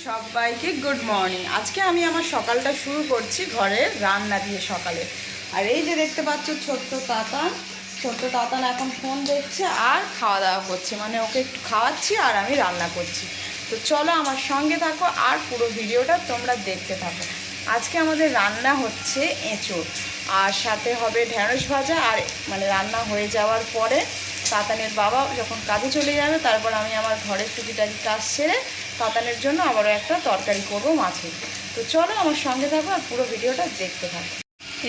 সবাইকে good morning. আজকে আমি আমার সকালটা শুরু করছি ঘরের রান্না দিয়ে সকালে। আর এই যে দেখতে পাচ্ছ ছোট্ট তাতান এখন ফোন দেখছে আর খাওয়া দাওয়া করছে, মানে ওকে একটু খাওয়াচ্ছি আর আমি রান্না করছি। তো চলো আমার সঙ্গে থাকো আর পুরো ভিডিওটা তোমরা দেখতে থাকো। আজকে আমাদের রান্না হচ্ছে এঁচোড়, আর সাথে হবে ঢেঁড়স ভাজা। আর মানে রান্না হয়ে যাওয়ার পরে তাতানের বাবা যখন কাজে চলে যাবে, তারপর আমি আমার ঘরের টুকিটাকি কাজ সেরে তাতানের জন্য আবারও একটা তরকারি করবো মাছের। তো চলো আমার সঙ্গে থাকো আর পুরো ভিডিওটা দেখতে থাকো।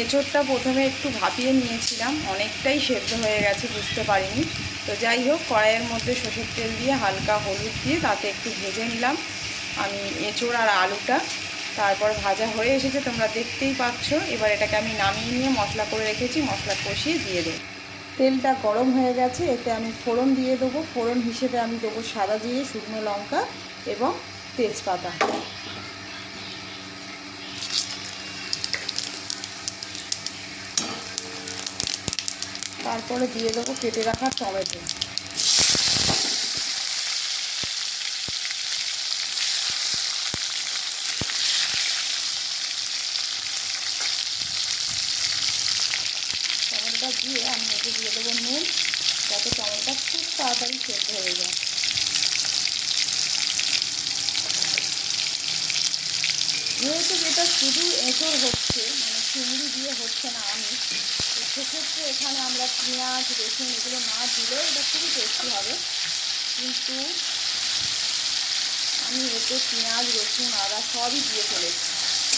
এঁচোড়টা প্রথমে একটু ভাপিয়ে নিয়েছিলাম, অনেকটাই সেদ্ধ হয়ে গেছে, বুঝতে পারিনি। তো যাই হোক, কড়াইয়ের মধ্যে সরষের তেল দিয়ে হালকা হলুদ দিয়ে তাতে একটু ভেজে নিলাম আমি এঁচোড় আর আলুটা। তারপর ভাজা হয়ে এসেছে, তোমরা দেখতেই পাচ্ছ। এবার এটাকে আমি নামিয়ে নিয়ে মশলা করে রেখেছি, মশলা কষিয়ে দিয়ে দেবো। তেলটা গরম হয়ে গেছে, এতে আমি ফোড়ন দিয়ে দেবো। ফোড়ন হিসেবে আমি দেবো সাদা জিরে, শুকনো লঙ্কা এবং তেজপাতা। তারপরে দিয়ে দেবো কেটে রাখা টমেটো। টমেটোটা দিয়ে আমি এতে দিয়ে দেবো নুন, যাতে টমেটোটা খুব তাড়াতাড়ি সেদ্ধ হয়ে যায়। যেহেতু যেটা শুধু এঁচোড় হচ্ছে, মানে চিংড়ি দিয়ে হচ্ছে না, আমি সেক্ষেত্রে এখানে আমরা পেঁয়াজ রসুন এগুলো না দিলেও এটা খুবই টেস্টি হবে। কিন্তু আমি এতে পেঁয়াজ রসুন আদা সবই দিয়ে ফেলেছি।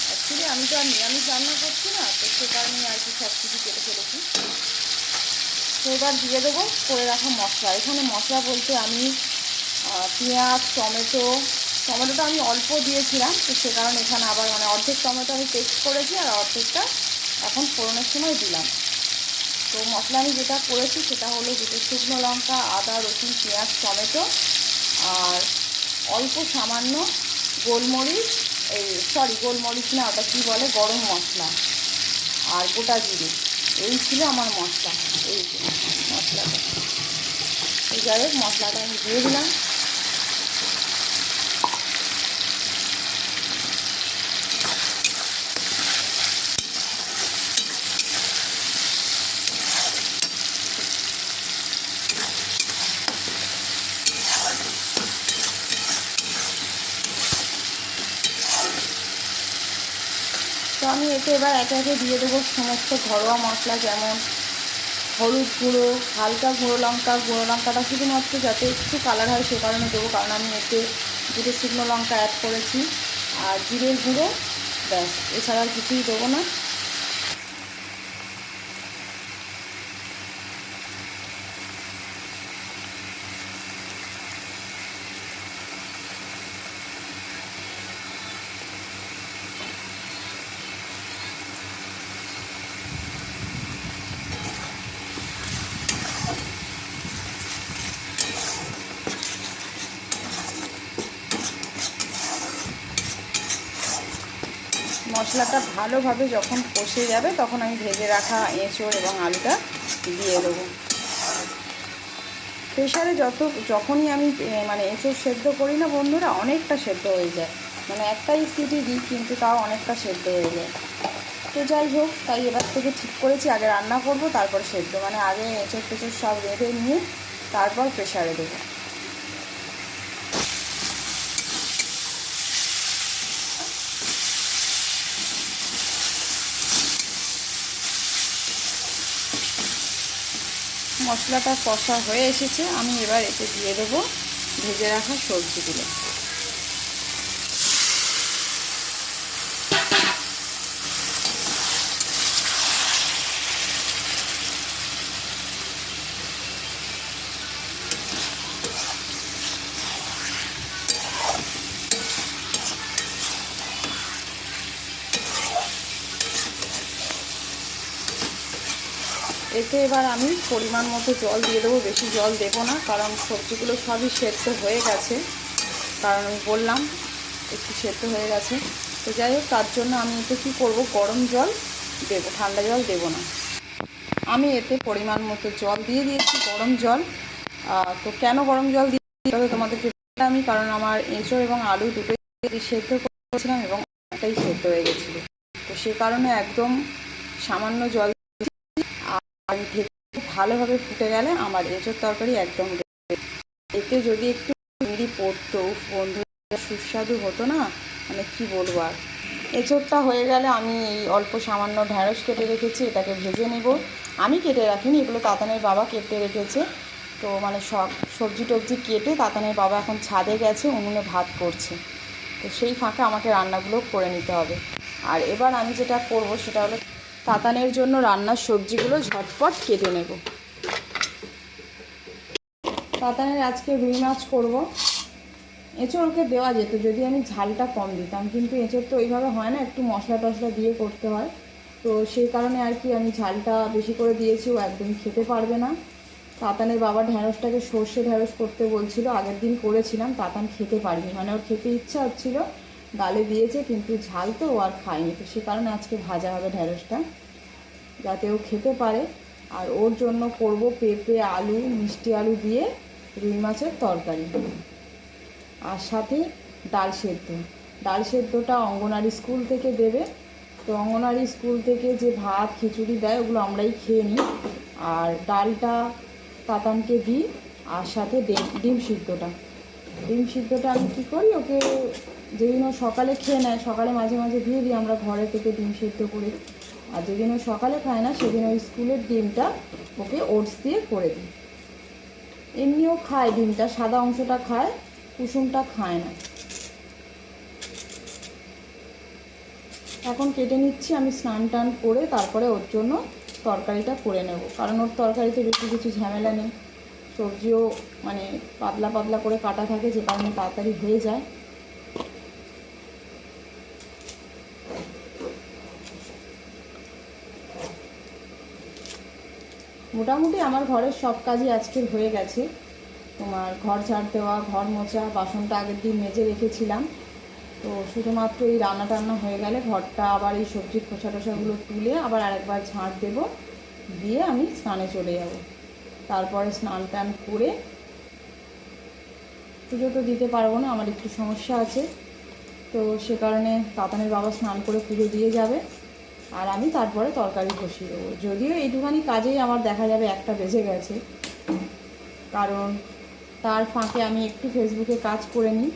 অ্যাকচুয়ালি আমি তো আর নিরামিষ রান্না করছি না, তো সে কারণে আর কি সব কিছু কেটে ফেলেছি। তো এবার দিয়ে দেবো করে রাখা মশলা। এখানে মশলা বলতে আমি পেঁয়াজ টমেটোটা আমি অল্প দিয়েছিলাম, তো সে কারণে এখানে আবার মানে অর্ধেক টমেটো আমি পেস্ট করেছি আর অর্ধেকটা এখন ফোড়নের সময় দিলাম। তো মশলা আমি যেটা করেছি সেটা হলো দুটো শুকনো লঙ্কা, আদা রসুন পেঁয়াজ টমেটো, আর অল্প সামান্য গোলমরিচ, গোলমরিচ না, ওটা কী বলে, গরম মশলা আর গোটা জিরে। এই ছিল আমার মশলা। এই যে মশলাটা, এই যাই হোক মশলাটা আমি দিয়ে দিলাম। তো আমি এতে এবার একে একে দিয়ে দেবো সমস্ত ঘরোয়া মশলা, যেমন হলুদ গুঁড়ো, হালকা গুঁড়ো লঙ্কাটা শুধুমাত্র যাতে একটু কালার হয় সে কারণে দেবো, কারণ আমি এতে দুটো শুকনো লঙ্কা অ্যাড করেছি। আর জিরের গুঁড়ো, ব্যাস, এছাড়া আর কিছুই দেবো না। মশলাটা ভালোভাবে যখন কষে যাবে তখন আমি ভেজে রাখা এঁচোড় এবং আলুটা দিয়ে দেবো। প্রেশারে যখনই আমি মানে এঁচোড় সেদ্ধ করি না বন্ধুরা, অনেকটা সেদ্ধ হয়ে যায়, মানে একটাই সিটি দিই কিন্তু তাও অনেকটা সেদ্ধ হয়ে যায়। তো যাই হোক, তাই এবার থেকে ঠিক করেছি আগে রান্না করব তারপর সেদ্ধ, মানে আগে এঁচোড় টেঁচোড় সব রেঁধে নিয়ে তারপর প্রেশারে দেবো। মশলাটা কষা হয়ে এসেছে, আমি এবার এতে দিয়ে দেবো ভেজে রাখা সবজিগুলো। এতে এবার আমি পরিমাণ মতো জল দিয়ে দেবো, বেশি জল দেবো না, কারণ সবজিগুলো সবই সেদ্ধ হয়ে গেছে, কারণ আমি বললাম একটু সেদ্ধ হয়ে গেছে। তো যাই হোক, তার জন্য আমি এতে কী করবো, গরম জল দেবো, ঠান্ডা জল দেবো না। আমি এতে পরিমাণ মতো জল দিয়ে দিয়েছি, গরম জল। তো কেন গরম জল দিয়ে তোমাদেরকে আমি, কারণ আমার এঁচোড় এবং আলু দুটোই সেদ্ধ করেছিলাম এবং অনেকটাই সেদ্ধ হয়ে গেছিলো, তো সে কারণে একদম সামান্য জল আর ঢেকে ভালোভাবে ফুটে গেলে আমার এঁচোড় তরকারি একদম। এতে যদি একটু চিংড়ি পড়তো বন্ধু, সুস্বাদু হতো না, মানে কি বলবো আর। এঁচোড়টা হয়ে গেলে আমি এই অল্প সামান্য ঢ্যাঁড়স কেটে রেখেছি, এটাকে ভেজে নেব। আমি কেটে রাখিনি, এগুলো তাতানের বাবা কেটে রেখেছে। তো মানে সব সবজি টবজি কেটে তাতানের বাবা এখন ছাদে গেছে, উনুনে ভাত করছে। তো সেই ফাঁকে আমাকে রান্নাগুলো করে নিতে হবে। আর এবার আমি যেটা করব সেটা হলো তাতানের জন্য রান্নার সবজিগুলো ঝটপট কেটে নেব। তাতানের আজকে রুই মাছ করব। এঁচোড় ওকে দেওয়া যেত যদি আমি ঝালটা কম দিতাম, কিন্তু এঁচোড় তো ওইভাবে হয় না, একটু মশলা টশলা দিয়ে করতে হয়। তো সেই কারণে আর কি আমি ঝালটা বেশি করে দিয়েছি, ও একদম খেতে পারবে না। তাতানের বাবা ঢ্যাঁড়সটাকে সর্ষে ঢ্যাঁড়স করতে বলছিল, আগের দিন করেছিলাম, তাতান খেতে পারিনি, মানে ওর খেতে ইচ্ছা হচ্ছিলো, গালে দিয়েছে, কিন্তু ঝাল তো ও আর খায়নি। তো সে কারণে আজকে ভাজা হবে ঢ্যাঁড়সটা, যাতে ও খেতে পারে। আর ওর জন্য করব পেঁপে আলু মিষ্টি আলু দিয়ে রুই মাছের তরকারি, আর সাথে ডাল সেদ্ধ। ডাল সেদ্ধটা অঙ্গনারী স্কুল থেকে দেবে, তো অঙ্গনারী স্কুল থেকে যে ভাত খিচুড়ি দেয় ওগুলো আমরাই খেয়ে নিই, আর ডালটা তাতানকে দিই, আর সাথে ডিম সিদ্ধটা। ডিম সিদ্ধটা আমি কী করি, ওকে যেদিন ও সকালে খেয়ে নেয়, সকালে মাঝে মাঝে দিয়ে দিই আমরা ঘরে থেকে ডিম সিদ্ধ করে। আর যেদিন ও সকালে খায় না সেদিন ওই স্কুলের ডিমটা ওকে ওটস দিয়ে করে দিই। এমনিও খায় ডিমটা, সাদা অংশটা খায়, কুসুমটা খায় না। এখন কেটে নিচ্ছি, আমি স্নান টান করে তারপরে ওর জন্য তরকারিটা করে নেব, কারণ ওর তরকারিতে বেশি কিছু ঝামেলা নেই, সবজিও মানে পাতলা পাতলা করে কাটা থাকে, যে কারণে তাড়াতাড়ি হয়ে যায়। মোটামুটি আমার ঘরের সব কাজই আজকের হয়ে গেছে। তোমার ঘর ঝাড় দেওয়া, ঘর মোছা, বাসনটা আগের দিন মেজে রেখেছিলাম। তো শুধুমাত্র এই রান্না টান্না হয়ে গেলে ঘরটা আবার এই সবজির খোসা টোসাগুলো তুলে আবার আরেকবার ঝাঁট দেবো, দিয়ে আমি স্নানে চলে যাব। তারপরে স্নান টান করে, পুজো তো দিতে পারবো না, আমার একটু সমস্যা আছে, তো সে কারণে তাতানের বাবা স্নান করে পুজো দিয়ে যাবে, আর আমি তারপরে তরকারি বসিয়ে দেবো। যদিও এইটুখানি কাজেই আমার দেখা যাবে 1টা বেজে গেছে, কারণ তার ফাঁকে আমি একটু ফেসবুকে কাজ করে নিই,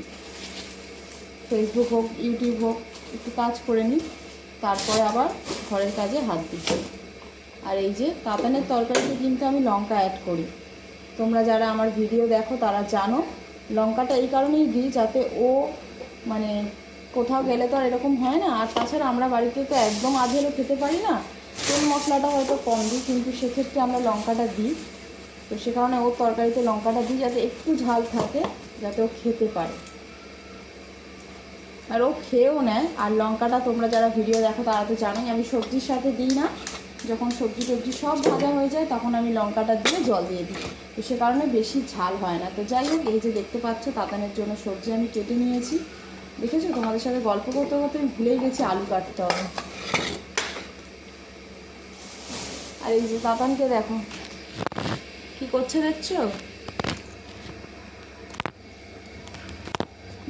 ফেসবুক হোক ইউটিউব হোক একটু কাজ করে নিই, তারপরে আবার ঘরের কাজে হাত দিই। আর এই যে তাতানের তরকারিতে কিন্তু আমি লঙ্কা অ্যাড করি, তোমরা যারা আমার ভিডিও দেখো তারা জানো। লঙ্কাটা এই কারণেই দিই যাতে ও মানে কোথাও গেলে তো আর এরকম হয় না, আর তাছাড়া আমরা বাড়িতে তো একদম আধেলো খেতে পারি না, তেল মশলাটা হয়তো কম দিই, কিন্তু সেক্ষেত্রে আমরা লঙ্কাটা দিই। তো সে কারণে ওর তরকারিতে লঙ্কাটা দিই যাতে একটু ঝাল থাকে, যাতে ও খেতে পারে, আর ও খেয়েও নেয়। আর লঙ্কাটা তোমরা যারা ভিডিও দেখো তারা তো জানোই, আমি সবজির সাথে দিই না, যখন সবজি টবজি সব ভাজা হয়ে যায় তখন আমি লঙ্কাটা দিয়ে জল দিয়ে দিই, তো সে কারণে বেশি ঝাল হয় না। তো যাই হোক, এই যে দেখতে পাচ্ছ তাতানের জন্য সবজি আমি কেটে নিয়েছি। দেখেছো, তোমাদের সাথে গল্প করতে করতে আমি ভুলেই গেছি আলু কাটতে হবে। আর এই যে তাতানকে দেখো কি করছে, দেখছো,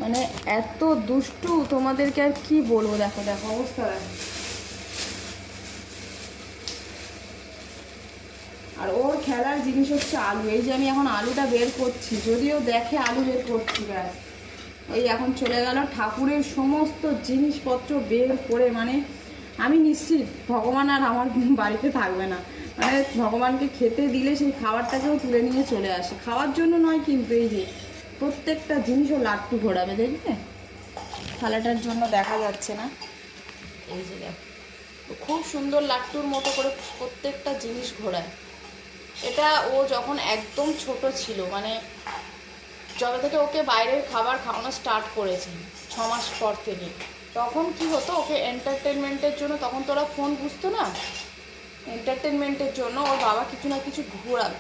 মানে এত দুষ্টু, তোমাদেরকে আর কি বলবো, দেখো দেখো অবস্থা দেখো। আর ওর খেলার জিনিস হচ্ছে আলু, এই যে আমি এখন আলুটা বের করছি, যদিও দেখে আলু বের করছি, ব্যাস ওই এখন চলে গেল ঠাকুরের সমস্ত জিনিসপত্র বের করে, মানে আমি নিশ্চিত ভগবান আর আমার বাড়িতে থাকবে না, মানে ভগবানকে খেতে দিলে সেই খাবারটাকেও তুলে নিয়ে চলে আসে, খাওয়ার জন্য নয় কিন্তু, এই যে প্রত্যেকটা জিনিসও লাট্টু ঘোরাবে, দেখবে থালাটার জন্য দেখা যাচ্ছে না, এই যে দেখো খুব সুন্দর লাট্টুর মতো করে প্রত্যেকটা জিনিস ঘোরায়। এটা ও যখন একদম ছোট ছিল, মানে যবে থেকে ওকে বাইরের খাবার খাওয়ানো স্টার্ট করেছে 6 মাস পর থেকে, তখন কি হতো, ওকে এন্টারটেনমেন্টের জন্য, তখন তোরা ফোন বুঝতো না, এন্টারটেনমেন্টের জন্য ওর বাবা কিছু না কিছু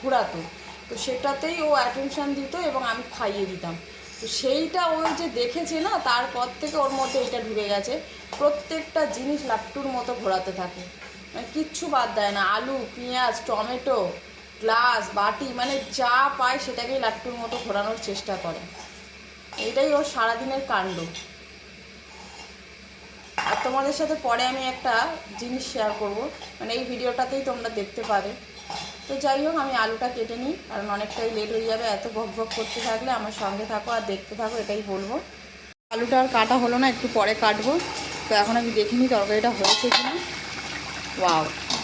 ঘোরাতো, তো সেটাতেই ও অ্যাটেনশান দিত এবং আমি খাইয়ে দিতাম। তো সেইটা ও যে দেখেছে না, তারপর থেকে ওর মধ্যে এটা ঢুকে গেছে, প্রত্যেকটা জিনিস লাট্টুর মতো ঘোরাতে থাকে, মানে কিচ্ছু বাদ দেয় না, আলু পেঁয়াজ টমেটো গ্লাস বাটি, মানে যা পায় সেটাকেই লাট্টুর মতো ঘোরানোর চেষ্টা করে, এইটাই ওর সারাদিনের কাণ্ড। আর তোমাদের সাথে পরে আমি একটা জিনিস শেয়ার করব, মানে এই ভিডিওটাতেই তোমরা দেখতে পাবে। তো যাই হোক, আমি আলুটা কেটে নিই, কারণ অনেকটাই লেট হয়ে যাবে। এত বক বক করতে থাকলে আমার সঙ্গে থাকো আর দেখতে থাকো, এটাই বলবো। আলুটা আর কাটা হলো না, একটু পরে কাটবো। তো এখন আমি দেখিনি তরকারিটা হয়েছে কিনা। ওয়াও,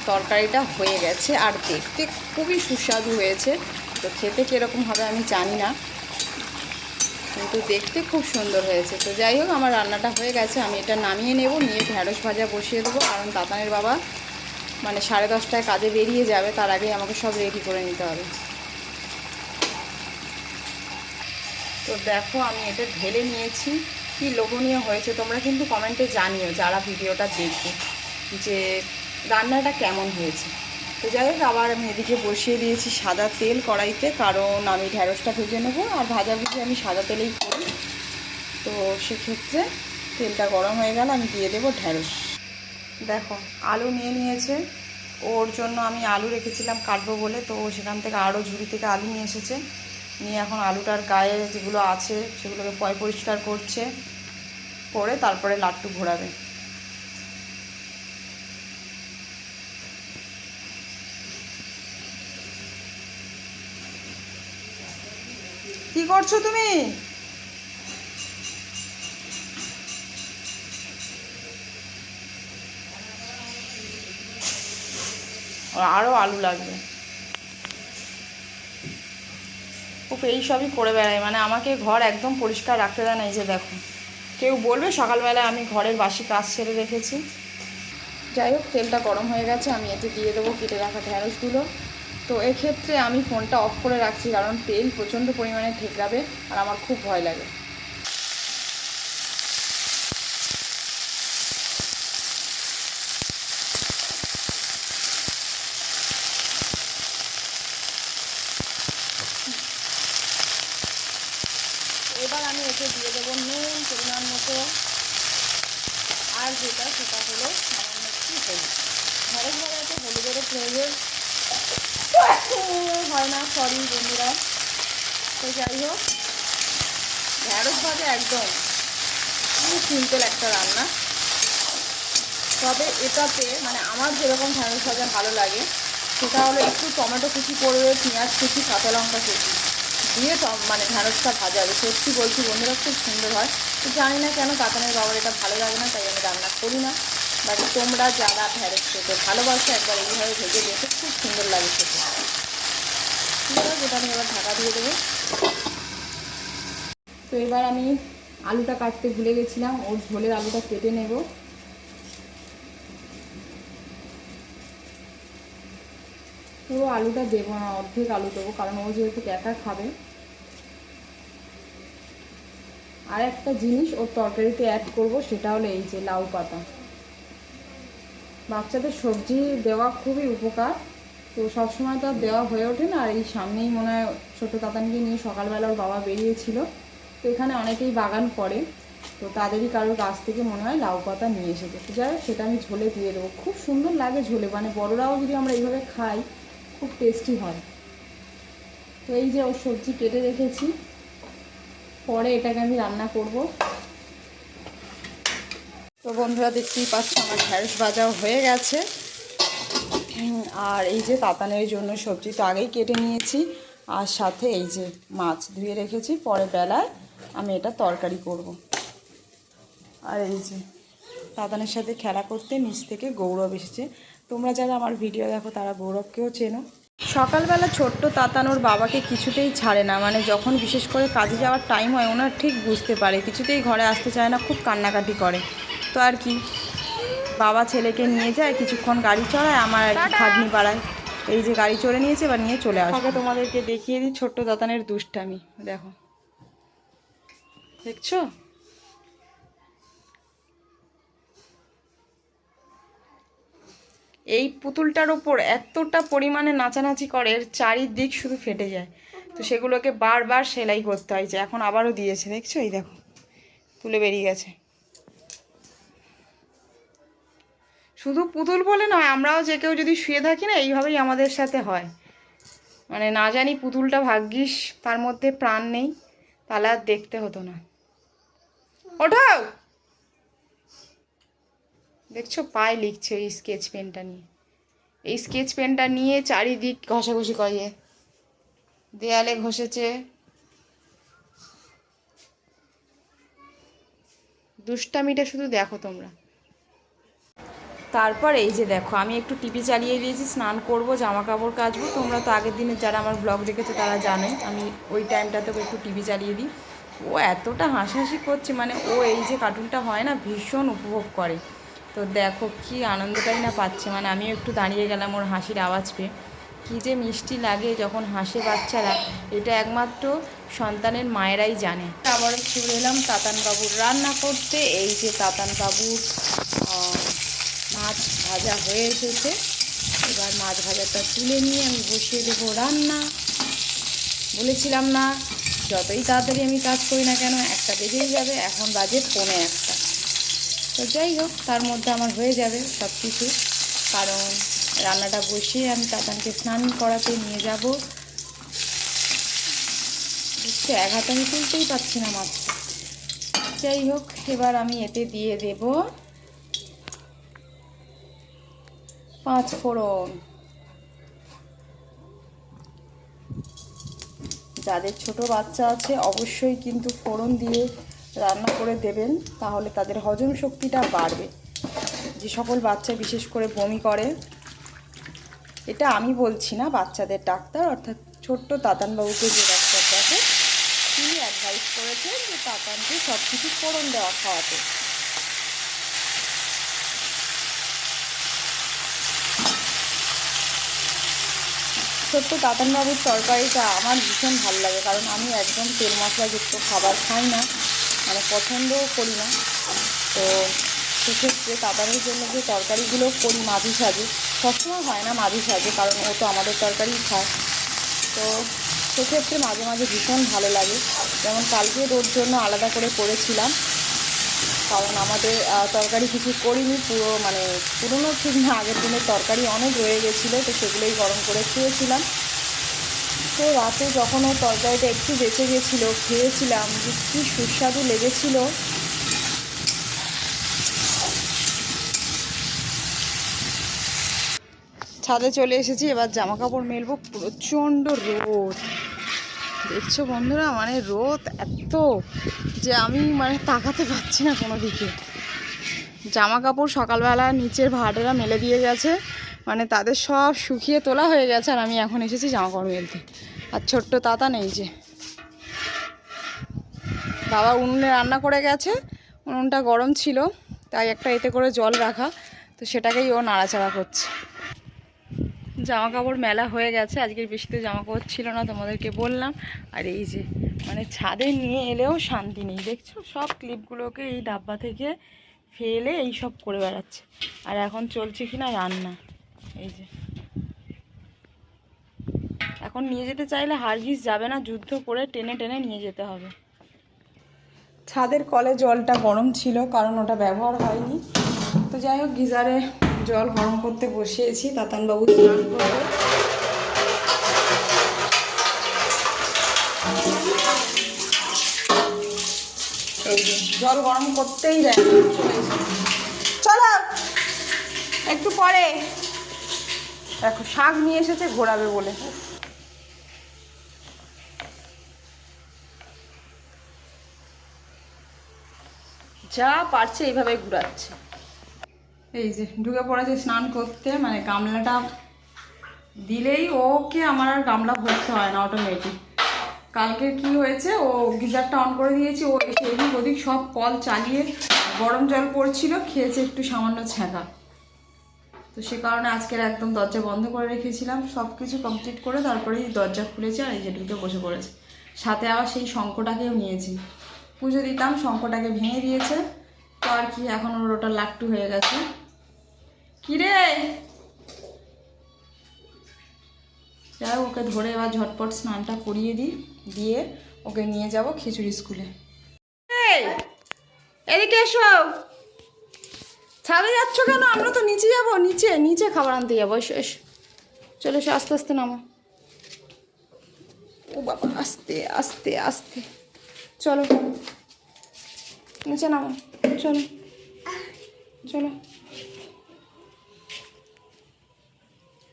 তরকারিটা হয়ে গেছে আর দেখতে খুবই সুস্বাদু হয়েছে। তো খেতে কীরকম হবে আমি জানি না, কিন্তু দেখতে খুব সুন্দর হয়েছে। তো যাই হোক, আমার রান্নাটা হয়ে গেছে, আমি এটা নামিয়ে নেব, নিয়ে ঢ্যাঁড়স ভাজা বসিয়ে দেবো। কারণ তাতানের বাবা মানে 10:30টায় কাজে বেরিয়ে যাবে, তার আগেই আমাকে সব রেডি করে নিতে হবে। তো দেখো, আমি এটা ঢেলে নিয়েছি। কি লোভনীয় হয়েছে, তোমরা কিন্তু কমেন্টে জানিও যারা ভিডিওটা দেখবে যে রান্নাটা কেমন হয়েছে। তো যাই হোক, আবার আমি এদিকে বসিয়ে দিয়েছি সাদা তেল কড়াইতে, কারণ আমি ঢ্যাঁড়সটা ভেজে নেবো। আর ভাজাভুজি আমি সাদা তেলেই করি। তো সেক্ষেত্রে তেলটা গরম হয়ে গেলে আমি দিয়ে দেবো ঢ্যাঁড়স। দেখো, আলু নিয়ে নিয়েছে, ওর জন্য আমি আলু রেখেছিলাম কাটবো বলে। তো সেখান থেকে আরও ঝুড়ি থেকে আলু নিয়ে এসেছে, নিয়ে এখন আলুটার গায়ে যেগুলো আছে সেগুলোকে পরিষ্কার করছে, করে তারপরে লাট্টু ঘোরাবে। কি করছো তুমি? আরও আলু লাগবে। খুব এই সবই করে বেড়ায়, মানে আমাকে ঘর একদম পরিষ্কার রাখতে দেয় না। এই যে দেখো, কেউ বলবে সকালবেলায় আমি ঘরের বাসি কাজ ছেড়ে রেখেছি। যাই হোক, তেলটা গরম হয়ে গেছে, আমি এতে দিয়ে দেবো কেটে রাখা ঢ্যাঁড়সগুলো। তো এক্ষেত্রে আমি ফোনটা অফ করে রাখছি, কারণ তেল প্রচণ্ড পরিমাণে ঠেকরাবে আর আমার খুব ভয় লাগে। এবার আমি এতে দিয়ে দেবো নুন পরিমাণ মতো, আর সেটা হলো সামান্য একটু হলুদ। ঢ্যাঁড়স ভাজাতে হলুদেরও প্রয়োজন হয় না, সরি বন্ধুরা। তো যাই হোক, ঢ্যাঁড়স ভাজা একদম খুব সিম্পল একটা রান্না। তবে এটাতে মানে আমার যেরকম ঢ্যাঁড়স ভাজা ভালো লাগে সেটা হলো একটু টমেটো কুচি করবে, পেঁয়াজ কুচি, কাঁচা লঙ্কা কুচি দিয়ে মানে ঢ্যাঁড়সটা ভাজা হবে। সত্যি বলছি বন্ধুরা, খুব সুন্দর হয়। তো জানি না কেন তাতানের বাবার এটা ভালো লাগে না, তাই আমি রান্না করি না। বাট তোমরা যারা ঢ্যাঁড়স খেতে ভালোবাসো একবার এইভাবে ভেজে দেখো, খুব সুন্দর লাগে খেতে। ঠিক আছে, যেটা আমি এবার ঢাকা দিয়ে দেবো। তো এবার আমি আলুটা কাটতে ভুলে গেছিলাম, ওর ঝোলের আলুটা কেটে নেব। পুরো আলুটা দেবো না, অর্ধেক আলু দেবো, কারণ ও যেহেতু একা খাবে। আর একটা জিনিস ওর তরকারিতে অ্যাড করব, সেটা হলো এই যে লাউ পাতা। বাচ্চাদের সবজি দেওয়া খুবই উপকার, তো সবসময় তো আর দেওয়া হয়ে ওঠে না। আর এই সামনেই মনে হয় ছোটো তাতানকে নিয়ে সকালবেলা ওর বাবা বেরিয়েছিল, তো এখানে অনেকেই বাগান করে, তো তাদেরই কারোর গাছ থেকে মনে হয় লাউ পাতা নিয়ে এসেছে। তো যাই হোক, সেটা আমি ঝোলে দিয়ে দেবো, খুব সুন্দর লাগে ঝোলে, মানে বড়রাও যদি আমরা এইভাবে খাই খুব টেস্টি হয়। তো এই যে ওর সবজি কেটে রেখেছি, পরে এটাকে আমি রান্না করব। তো বন্ধুরা, দেখতেই পাচ্ছ আমার ঢ্যাঁড়স ভাজাও হয়ে গেছে। আর এই যে তাতানের জন্য সবজি তো আগেই কেটে নিয়েছি, আর সাথে এই যে মাছ ধুয়ে রেখেছি, পরে বেলায় আমি এটা তরকারি করব। আর এই যে তাতানের সাথে খেলা করতে নিচ থেকে গৌরব এসেছে। তোমরা যারা আমার ভিডিও দেখো তারা গৌরবকেও চেনো। সকালবেলা ছোট্ট তাতানোর বাবাকে কিছুতেই ছাড়ে না, মানে যখন বিশেষ করে কাজে যাওয়ার টাইম হয় ওনার ঠিক বুঝতে পারে, কিছুতেই ঘরে আসতে চায় না, খুব কান্নাকাটি করে। তো আর কি, বাবা ছেলেকে নিয়ে যায়, কিছুক্ষণ গাড়ি চড়ায়, আমার আর কি খাটনি বাড়ায়। এই যে গাড়ি চড়ে নিয়েছে, এবার নিয়ে চলে আসবে। তোমাদেরকে দেখিয়ে দিই ছোট্ট তাতানের দুষ্টামি, দেখো, দেখছো? এই পুতুলটার ওপর এতটা পরিমাণে নাচানাচি করে, এর চারিদিক শুধু ফেটে যায়। তো সেগুলোকে বারবার সেলাই করতে হয়। যে এখন আবারও দিয়েছে, দেখছো? এই দেখো, তুলে বেরিয়ে গেছে। শুধু পুতুল বলে নয়, আমরাও যে কেউ যদি শুয়ে থাকি না, এইভাবেই আমাদের সাথে হয়। মানে না জানি পুতুলটা ভাগ্যিস তার মধ্যে প্রাণ নেই, তাহলে আর দেখতে হতো না। ওঠো। দেখছো পায়ে লিখছে এই স্কেচ পেনটা নিয়ে। এই স্কেচ পেনটা নিয়ে চারিদিক ঘষাঘষি করে, দেয়ালে ঘষেছে। দুষ্টামিটা শুধু দেখো তোমরা। তারপর এই যে দেখো আমি একটু টিভি চালিয়ে দিয়েছি, স্নান করব, জামা কাপড় কাচবো। তোমরা তো আগের দিনে যারা আমার ব্লগ দেখেছো তারা জানোই আমি ওই টাইমটাতে একটু টিভি চালিয়ে দিই। ও এতটা হাসাহাসি করছে, মানে ও এই যে কার্টুনটা হয় না ভীষণ উপভোগ করে। তো দেখো কি আনন্দটাই না পাচ্ছে, মানে আমিও একটু দাঁড়িয়ে গেলাম ওর হাসির আওয়াজ পেয়ে। কী যে মিষ্টি লাগে যখন হাসে বাচ্চারা, এটা একমাত্র সন্তানের মায়েরাই জানে। আবারও চলে এলাম তাতানবাবুর রান্না করতে। এই যে তাতানবাবুর মাছ ভাজা হয়ে এসেছে, এবার মাছ ভাজাটা তুলে নিয়ে আমি বসিয়ে দেবো রান্না। বলেছিলাম না যতই তাড়াতাড়ি আমি কাজ করি না কেন একটা বেজেই যাবে, এখন বাজে 1:45। তো যাই হোক তার মধ্যে আমার হয়ে যাবে সব কিছু, কারণ রান্নাটা বসিয়ে আমি তাতানকে স্নান করাতে নিয়ে যাব। বুঝতে এক হাতে আমি তুলতেই পারছি না মাছটা। যাই হোক এবার আমি এতে দিয়ে দেব 5 ফোড়ন। যাদের ছোট বাচ্চা আছে অবশ্যই কিন্তু ফোড়ন দিয়ে রান্না করে দেবেন, তাহলে তাদের হজম শক্তিটা বাড়বে। যে সকল বাচ্চা বিশেষ করে বমি করে, এটা আমি বলছি না, বাচ্চাদের ডাক্তার অর্থাৎ ছোট্ট তাতানবাবুকে যে ডাক্তার দেখে তিনি অ্যাডভাইস করেছেন যে তাতানকে সব কিছু ফোড়ন দেওয়া খাওয়াতে। ছোট্ট তাতানবাবুর তরকারিটা আমার ভীষণ ভালো লাগে, কারণ আমি একদম তেল মশলাযুক্ত খাবার খাই না, মানে পছন্দও করি না। তো সেক্ষেত্রে তাতানের জন্য যে তরকারিগুলো করি মাঝে সাঝে, সবসময় হয় না মাঝে সাঝে, কারণ ও তো আমাদের তরকারিই খায়। তো সেক্ষেত্রে মাঝে মাঝে ভীষণ ভালো লাগে। যেমন কালকে ওর জন্য আলাদা করে করেছিলাম, কারণ আমাদের তরকারি কিছু করিনি, পুরনো ঠিক না, আগের দিনের তরকারি অনেক রয়ে গেছিলো, তো সেগুলোই গরম করে খেয়েছিলাম। তো রাতে যখন ওর তরকারিটা একটু বেঁচে গেছিলো খেয়েছিলাম, যে কী সুস্বাদু লেগেছিলো। ছাদে চলে এসেছি, এবার জামা কাপড় মেলবো। প্রচণ্ড রোদ দেখছো বন্ধুরা, মানে রোদ এত যে আমি তাকাতে পারছি না কোনো দিকে। জামা কাপড় সকালবেলা নিচের ভাড়াটেরা মেলে দিয়ে গেছে, তাদের সব শুকিয়ে তোলা হয়ে গেছে, আর আমি এখন এসেছি জামা কাপড় মেলতে। আর ছোট্ট তাতা নেই, যে বাবা উনুনে রান্না করে গেছে, উনুনটা গরম ছিল তাই একটা এতে করে জল রাখা, তো সেটাকেই ও নাড়াচাড়া করছে। জামা কাপড় মেলা হয়ে গেছে, আজকের বৃষ্টিতে জামা কাপড় ছিল না তোমাদেরকে বললাম। আর এই যে ছাদে নিয়ে এলেও শান্তি নেই, দেখছো সব ক্লিপগুলোকে এই ডাব্বা থেকে ফেলে এই সব করে বেড়াচ্ছে। আর এখন চলছে কিনা রান্না, এই যে এখন নিয়ে যেতে চাইলে হারগিজ যাবে না, যুদ্ধ করে টেনে টেনে নিয়ে যেতে হবে। ছাদের কলে জলটা গরম ছিল কারণ ওটা ব্যবহার হয়নি, তো যাই হোক গিজারে জল গরম করতে বসিয়েছি, তাতানবাবু স্নান করবে। এই যে জল গরম করতেই দেয়, চলো একটু পরে। দেখো শাক নিয়ে এসেছে ঘোরাবে বলে, যা পারছে এইভাবে ঘুরাচ্ছে। এই যে ঢুকে পড়েছে স্নান করতে, গামলাটা দিলেই ওকে আমার আর গামলা ভরতে হয় না, অটোমেটিক। কালকে কি হয়েছে, ও গিজারটা অন করে দিয়েছি, ও এসে এদিক ওদিক সব কল চালিয়ে গরম জল পড়ছিল, খেয়েছে একটু সামান্য ছ্যাঁকা। তো সে কারণে আজকের একদম দরজা বন্ধ করে রেখেছিলাম, সব কিছু কমপ্লিট করে তারপরেই দরজা খুলেছে, আর এই যে ঢুকে বসে পড়েছে। সাথে আবার সেই শঙ্খটাকেও নিয়েছি, পুজো দিতাম, শঙ্খটাকে ভেঙে দিয়েছে। তো আর কি, এখন ওর ওটা লাট্টু হয়ে গেছে। কিরে যাই হোক, ওকে ধরে এবার ঝটপট স্নানটা করিয়ে দিয়ে ওকে নিয়ে যাব খিচুড়ি স্কুলে। এদিকে এসো, ছাদে যাচ্ছ কেন? আমরা তো নিচে যাবো, নিচে নিচে খাবার আনতে যাবো। এসো এসো, চলে এসো, আস্তে আস্তে নামো। ও বাবা, আস্তে আস্তে আস্তে, চলো নিচে নামো, চলো চলো।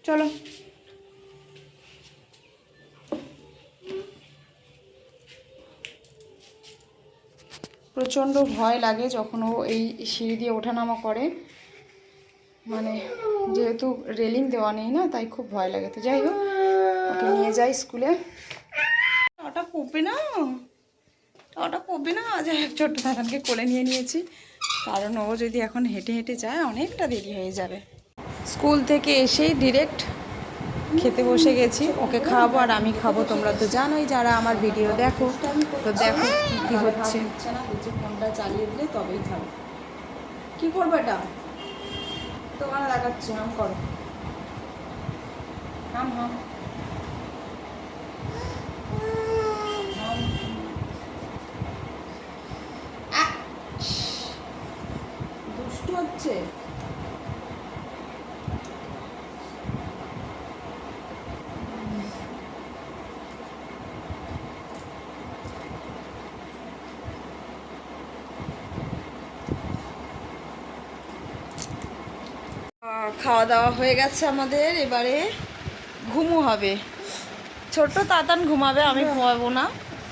চলো। প্রচণ্ড ভয় লাগে যখন ও এই সিঁড়ি দিয়ে ওঠানামা করে, মানে যেহেতু রেলিং দেওয়া নেই না, তাই খুব ভয় লাগে। তো যাই হোক, ওকে নিয়ে যাই স্কুলে। ওটা পড়বে না, ওটা পড়বে না। যাই হোক, ছোট্ট দাদানকে কোলে নিয়ে নিয়েছি, কারণ ও যদি এখন হেঁটে হেঁটে যায় অনেকটা দেরি হয়ে যাবে। স্কুল থেকে এসেই ডিরেক্ট খেতে বসে গেছি, ওকে খাওয়াবো আর আমি খাবো। তোমরা তো জানোই যারা আমার ভিডিও দেখো, তো দেখো কী হচ্ছে না, বুঝে ফোনটা চালিয়ে দিলে তবেই খাবো। কী করবো এটা তোমার দেখাচ্ছি, নাম করো, নাম হাম দুষ্টু হচ্ছে। খাওয়া দাওয়া হয়ে গেছে আমাদের, এবারে ঘুমো হবে। ছোট্ট তাতান ঘুমাবে, আমি ঘুমাবো না।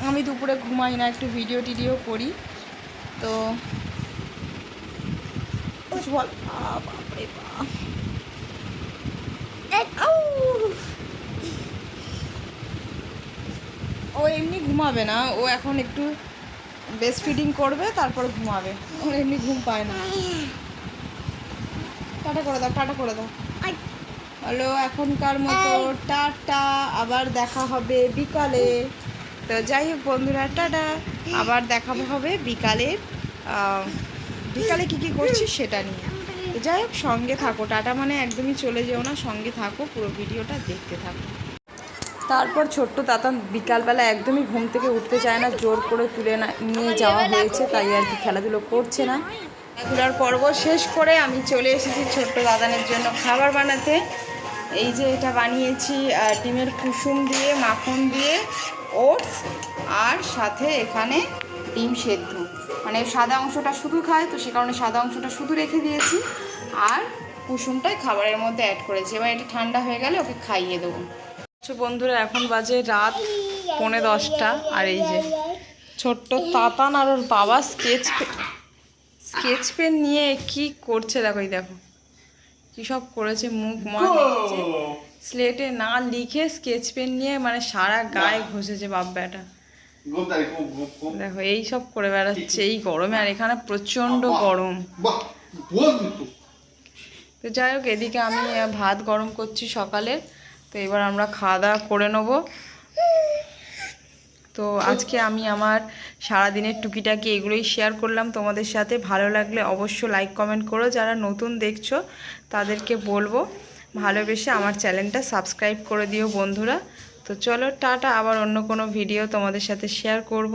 আমি দুপুরে ঘুমাই না, একটু ভিডিও টিডিও করি। তো বল, বাপরে বাপ, ও এমনি ঘুমাবে না, ও এখন একটু বেস্ট ফিডিং করবে, তারপর ঘুমাবে। ও এমনি ঘুম পায় না। টাটা করে দাও, টাটা করে দাও। হ্যালো, এখনকার মতো টাটা, আবার দেখা হবে বিকালে। তো যাই হোক বন্ধুরা, টাটা, আবার দেখা হবে বিকালে। বিকালে কী কী করছি সেটা নিয়ে। তো যাই হোক, সঙ্গে থাকো। টাটা মানে একদমই চলে যেও না, সঙ্গে থাকো, পুরো ভিডিওটা দেখতে থাকো। তারপর ছোট্ট তাতান বিকালবেলা একদমই ঘুম থেকে উঠতে চায় না, জোর করে তুলে নিয়ে যাওয়া হয়েছে, তাই আর কি খেলাধুলো করছে না। খেলাধুলার পর্ব শেষ করে আমি চলে এসেছি ছোট্ট দাদানের জন্য খাবার বানাতে। এই যে এটা বানিয়েছি ডিমের কুসুম দিয়ে, মাখন দিয়ে, ওটস, আর সাথে এখানে ডিম সেদ্ধ। মানে সাদা অংশটা শুধু খায়, তো সে কারণে সাদা অংশটা শুধু রেখে দিয়েছি, আর কুসুমটাই খাবারের মধ্যে অ্যাড করেছি। এবার এটা ঠান্ডা হয়ে গেলে ওকে খাইয়ে দেবো। বন্ধুরা, এখন বাজে রাত 9:30, আর এই যে ছোট্ট তাতান আর ওর বাবা স্কেচ পেন নিয়ে কি করছে দেখো। এই দেখো কী সব করেছে, মুখ মা লিখছে, স্লেটে না লিখে স্কেচ পেন নিয়ে মানে সারা গায়ে ঘষেছে বাপ বেটা। দেখো এই সব করে বেড়াচ্ছে এই গরমে, আর এখানে প্রচণ্ড গরম। তো যাই হোক, এদিকে আমি ভাত গরম করছি সকালে। তো এবার আমরা খাওয়া দাওয়া করে নেব। তো আজকে আমি আমার সারাদিনের টুকিটাকি এগুলোই শেয়ার করলাম তোমাদের সাথে। ভালো লাগলে অবশ্যই লাইক কমেন্ট করো। যারা নতুন দেখছো তাদেরকে বলবো ভালোবেসে আমার চ্যানেলটা সাবস্ক্রাইব করে দিও বন্ধুরা। তো চলো টাটা, আবার অন্য কোনো ভিডিও তোমাদের সাথে শেয়ার করব।